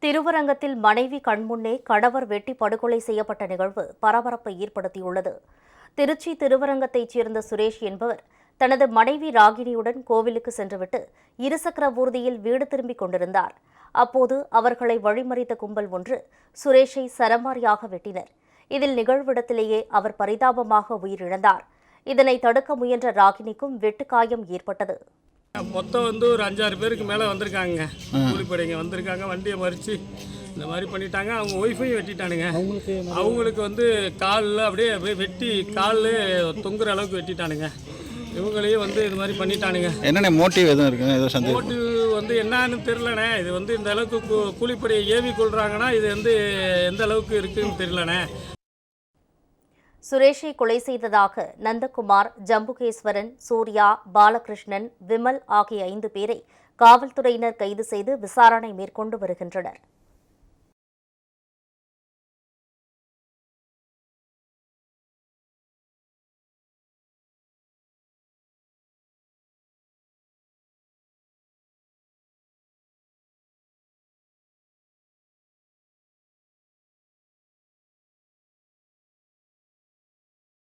திருவரங்கத்தில் மனைவி கண்முன்னே கணவர் வெட்டி படுகொலை செய்யப்பட்ட நிகழ்வு பரபரப்பை ஏற்படுத்தியுள்ளது. திருச்சி திருவரங்கத்தைச் சேர்ந்த சுரேஷ் என்பவர் தனது மனைவி ராகினியுடன் கோவிலுக்கு சென்றுவிட்டு இருசக்கர ஊர்தியில் வீடு திரும்பிக் கொண்டிருந்தார். அப்போது அவர்களை வழிமறித்த கும்பல் ஒன்று சுரேஷை சரமாரியாக வெட்டினர். இதில் நிகழ்விடத்திலேயே அவர் பரிதாபமாக உயிரிழந்தார். இதனை தடுக்க முயன்ற ராகினிக்கும் வெட்டுக்காயம் ஏற்பட்டது. மொத்தம் ஒரு 5-6 பேருக்கு மேலே வந்திருக்காங்க. கூலிப்படைங்க வந்திருக்காங்க. வண்டியை மறித்து இந்த மாதிரி பண்ணிட்டாங்க. அவங்க ஒய்ஃபையும் வெட்டிட்டானுங்க. அவங்களுக்கு காலில் அப்படியே வெட்டி காலில் தொங்குற அளவுக்கு வெட்டிட்டானுங்க. இவங்களையும் இது மாதிரி பண்ணிட்டானுங்க. என்னென்ன மோட்டிவ் எதுவும் இருக்குது? மோட்டிவ் என்னன்னு தெரிலண்ணே. இது இந்த அளவுக்கு கூலிப்படையை ஏவி கொள்றாங்கன்னா இது எந்த அளவுக்கு இருக்குன்னு தெரிலண்ணே. சுரேஷை கொலை செய்ததாக நந்தகுமார், ஜம்புகேஸ்வரன், சூர்யா, பாலகிருஷ்ணன், விமல் ஆகிய 5 பேரை காவல்துறையினர் கைது செய்து விசாரணை மேற்கொண்டு வருகின்றனர்.